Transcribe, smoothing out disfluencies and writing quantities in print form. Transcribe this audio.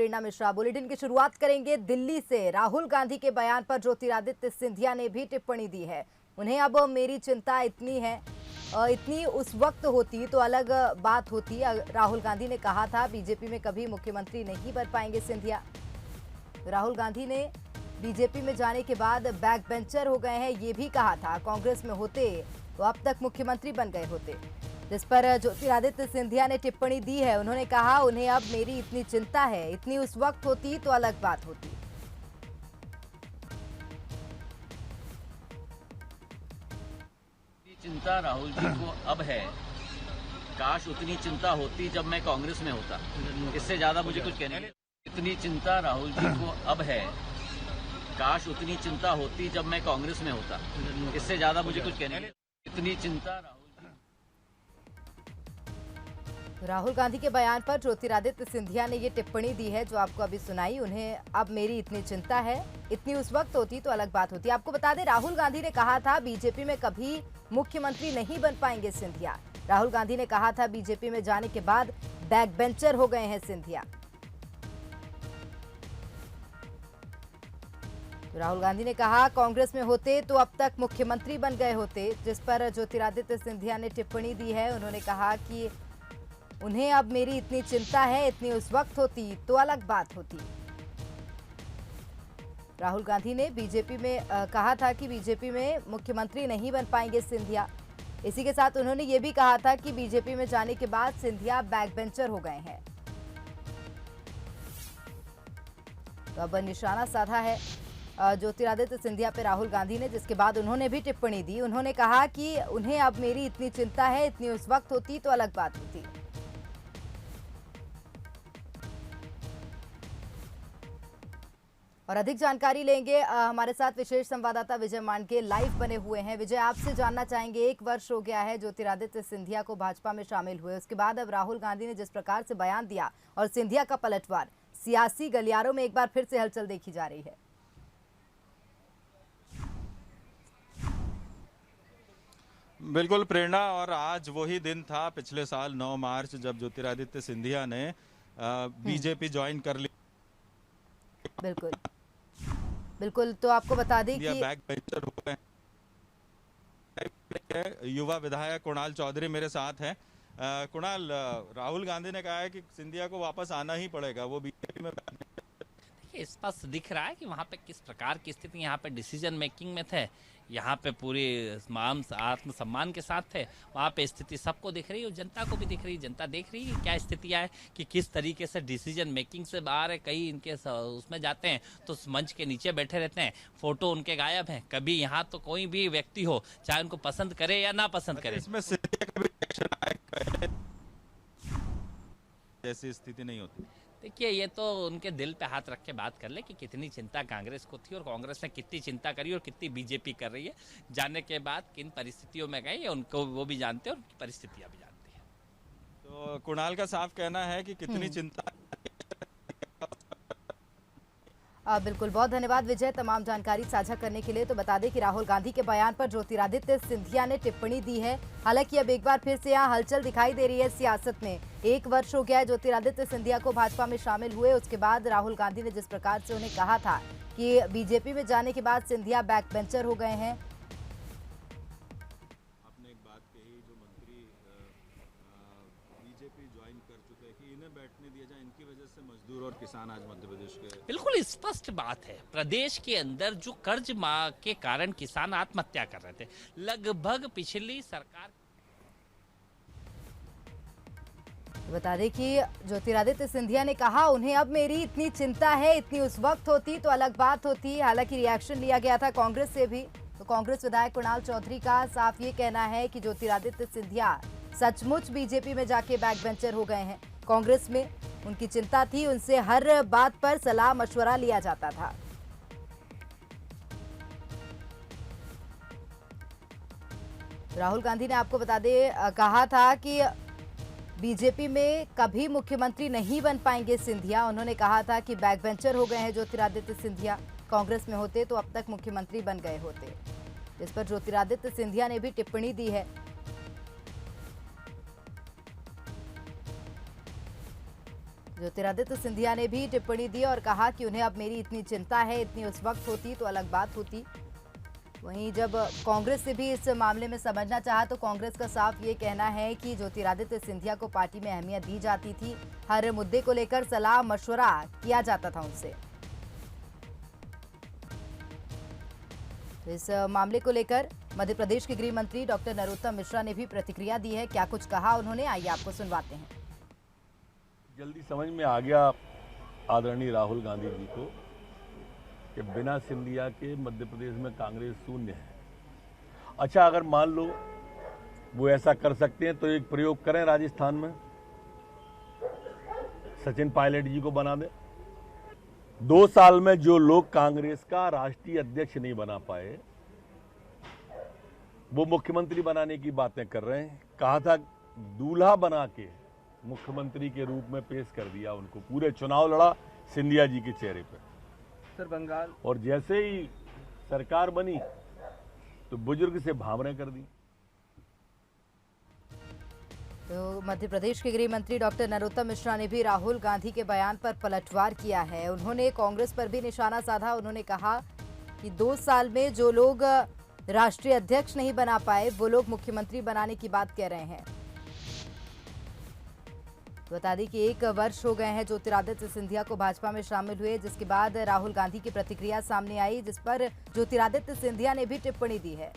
प्रेरणा Mishra. Bulletin की शुरुआत करेंगे दिल्ली से। राहुल गांधी के बयान पर ज्योतिरादित्य सिंधिया ने भी टिप्पणी दी है। उन्हें अब मेरी चिंता इतनी है, इतनी उस वक्त होती तो अलग बात होती। राहुल गांधी ने कहा था बीजेपी में कभी मुख्यमंत्री नहीं बन पाएंगे सिंधिया। राहुल गांधी ने बीजेपी में जाने के बाद बैक बेंचर हो गए हैं ये भी कहा था। कांग्रेस में होते तो अब तक मुख्यमंत्री बन गए होते, जिस पर ज्योतिरादित्य सिंधिया ने टिप्पणी दी है। उन्होंने कहा उन्हें अब मेरी इतनी चिंता है, इतनी उस वक्त होती तो अलग बात होती। चिंता राहुल जी को अब है, काश उतनी चिंता होती जब मैं कांग्रेस में होता। इससे ज्यादा मुझे कुछ कहने नहीं। इतनी चिंता राहुल जी को अब है, काश उतनी चिंता होती जब मैं कांग्रेस में होता। इससे ज्यादा मुझे कुछ कहने नहीं। इतनी चिंता राहुल गांधी के बयान पर ज्योतिरादित्य सिंधिया ने ये टिप्पणी दी है जो आपको अभी सुनाई। उन्हें अब मेरी इतनी चिंता है, इतनी उस वक्त होती तो अलग बात होती। आपको बता दें राहुल गांधी ने कहा था बीजेपी में कभी मुख्यमंत्री नहीं बन पाएंगे सिंधिया। राहुल गांधी ने कहा था बीजेपी में जाने के बाद बैक बेंचर हो गए हैं सिंधिया। तो राहुल गांधी ने कहा कांग्रेस में होते तो अब तक मुख्यमंत्री बन गए होते, जिस पर ज्योतिरादित्य सिंधिया ने टिप्पणी दी है। उन्होंने कहा कि उन्हें अब मेरी इतनी चिंता है, इतनी उस वक्त होती तो अलग बात होती। राहुल गांधी ने बीजेपी में कहा था कि बीजेपी में मुख्यमंत्री नहीं बन पाएंगे सिंधिया। इसी के साथ उन्होंने ये भी कहा था कि बीजेपी में जाने के बाद सिंधिया बैक बेंचर हो गए हैं। तो अब निशाना साधा है ज्योतिरादित्य सिंधिया पे राहुल गांधी ने, जिसके बाद उन्होंने भी टिप्पणी दी। उन्होंने कहा कि उन्हें अब मेरी इतनी चिंता है, इतनी उस वक्त होती तो अलग बात होती। और अधिक जानकारी लेंगे, हमारे साथ विशेष संवाददाता विजय मांडके लाइव बने हुए हैं। विजय, आपसे जानना चाहेंगे, 1 वर्ष हो गया है ज्योतिरादित्य सिंधिया को भाजपा में शामिल हुए, उसके बाद अब राहुल गांधी ने जिस प्रकार से बयान दिया और सिंधिया का पलटवार, सियासी गलियारों में एक बार फिर से हलचल देखी जा रही है। बिल्कुल प्रेरणा, और आज वही दिन था पिछले साल 9 मार्च जब ज्योतिरादित्य सिंधिया ने बीजेपी ज्वाइन कर ली। बिल्कुल बिल्कुल, तो आपको बता दें कि बैक बेंचर हो गए। युवा विधायक कुणाल चौधरी मेरे साथ हैं। कुणाल, राहुल गांधी ने कहा है कि सिंधिया को वापस आना ही पड़ेगा, वो बीजेपी में। स्पष्ट दिख रहा है कि वहाँ पे किस प्रकार की स्थिति, यहाँ पे डिसीजन मेकिंग में थे, यहाँ पे पूरी आत्मसम्मान के साथ थे। वहाँ पे स्थिति सबको दिख रही है और जनता को भी दिख रही है। जनता देख रही है क्या स्थितियाँ है कि किस तरीके से डिसीजन मेकिंग से बाहर है। कई इनके उसमें जाते हैं तो मंच के नीचे बैठे रहते हैं, फोटो उनके गायब हैं। कभी यहाँ तो कोई भी व्यक्ति हो, चाहे उनको पसंद करे या ना पसंद करे, इसमें जैसी स्थिति नहीं होती। देखिए ये तो उनके दिल पे हाथ रख के बात कर ले कि कितनी चिंता कांग्रेस को थी और कांग्रेस ने कितनी चिंता करी और कितनी बीजेपी कर रही है। जाने के बाद किन परिस्थितियों में गए उनको वो भी जानते हैं और उनकी परिस्थितियां भी जानते हैं। तो कुणाल का साफ कहना है कि कितनी चिंता। बिल्कुल, बहुत धन्यवाद विजय तमाम जानकारी साझा करने के लिए। तो बता दें कि राहुल गांधी के बयान पर ज्योतिरादित्य सिंधिया ने टिप्पणी दी है। हालांकि अब एक बार फिर से यहाँ हलचल दिखाई दे रही है सियासत में। 1 वर्ष हो गया है ज्योतिरादित्य सिंधिया को भाजपा में शामिल हुए, उसके बाद राहुल गांधी ने जिस प्रकार से उन्हें कहा था कि बीजेपी में जाने के बाद सिंधिया बैक बेंचर हो गए हैं। आपने एक बात कही, जो मंत्री बीजेपी ज्वाइन कर चुके हैं कि इन्हें बैठने दिया जाए, इनकी वजह से मजदूर और किसान आज मध्य प्रदेश के। बिल्कुल स्पष्ट बात है, प्रदेश के अंदर जो कर्ज मांग के कारण किसान आत्महत्या कर रहे थे, लगभग पिछली सरकार। बता दें कि ज्योतिरादित्य सिंधिया ने कहा उन्हें अब मेरी इतनी चिंता है, इतनी उस वक्त होती तो अलग बात होती। हालांकि रिएक्शन लिया गया था कांग्रेस से भी। तो कांग्रेस विधायक कुणाल चौधरी का साफ ये कहना है कि ज्योतिरादित्य सिंधिया सचमुच बीजेपी में जाके बैक बेंचर हो गए हैं। कांग्रेस में उनकी चिंता थी, उनसे हर बात पर सलाह मशवरा लिया जाता था। राहुल गांधी ने आपको बता दें कहा था कि बीजेपी में कभी मुख्यमंत्री नहीं बन पाएंगे सिंधिया। उन्होंने कहा था कि बैक बेंचर हो गए हैं ज्योतिरादित्य सिंधिया, कांग्रेस में होते तो अब तक मुख्यमंत्री बन गए होते। इस पर ज्योतिरादित्य सिंधिया ने भी टिप्पणी दी है। ज्योतिरादित्य सिंधिया ने भी टिप्पणी दी और कहा कि उन्हें अब मेरी इतनी चिंता है, इतनी उस वक्त होती तो अलग बात होती। वहीं जब कांग्रेस से भी इस मामले में समझना चाहा तो कांग्रेस का साफ ये कहना है कि ज्योतिरादित्य सिंधिया को पार्टी में अहमियत दी जाती थी, हर मुद्दे को लेकर सलाह मशवरा किया जाता था उनसे। तो इस मामले को लेकर मध्य प्रदेश के गृह मंत्री डॉक्टर नरोत्तम मिश्रा ने भी प्रतिक्रिया दी है। क्या कुछ कहा उन्होंने, आइए आपको सुनवाते हैं। जल्दी समझ में आ गया आदरणीय राहुल गांधी जी को कि बिना सिंधिया के मध्य प्रदेश में कांग्रेस शून्य है। अच्छा, अगर मान लो वो ऐसा कर सकते हैं तो एक प्रयोग करें राजस्थान में, सचिन पायलट जी को बना दें। 2 साल में जो लोग कांग्रेस का राष्ट्रीय अध्यक्ष नहीं बना पाए वो मुख्यमंत्री बनाने की बातें कर रहे हैं। कहा था दूल्हा बना के मुख्यमंत्री के रूप में पेश कर दिया उनको, पूरे चुनाव लड़ा सिंधिया जी के चेहरे पे। सर बंगाल और जैसे ही सरकार बनी तो बुजुर्ग से भावना कर दी। तो मध्य प्रदेश के गृह मंत्री डॉक्टर नरोत्तम मिश्रा ने भी राहुल गांधी के बयान पर पलटवार किया है। उन्होंने कांग्रेस पर भी निशाना साधा। उन्होंने कहा कि 2 साल में जो लोग राष्ट्रीय अध्यक्ष नहीं बना पाए वो लोग मुख्यमंत्री बनाने की बात कह रहे हैं। तो बता दें कि 1 वर्ष हो गए हैं ज्योतिरादित्य सिंधिया को भाजपा में शामिल हुए, जिसके बाद राहुल गांधी की प्रतिक्रिया सामने आई, जिस पर ज्योतिरादित्य सिंधिया ने भी टिप्पणी दी है।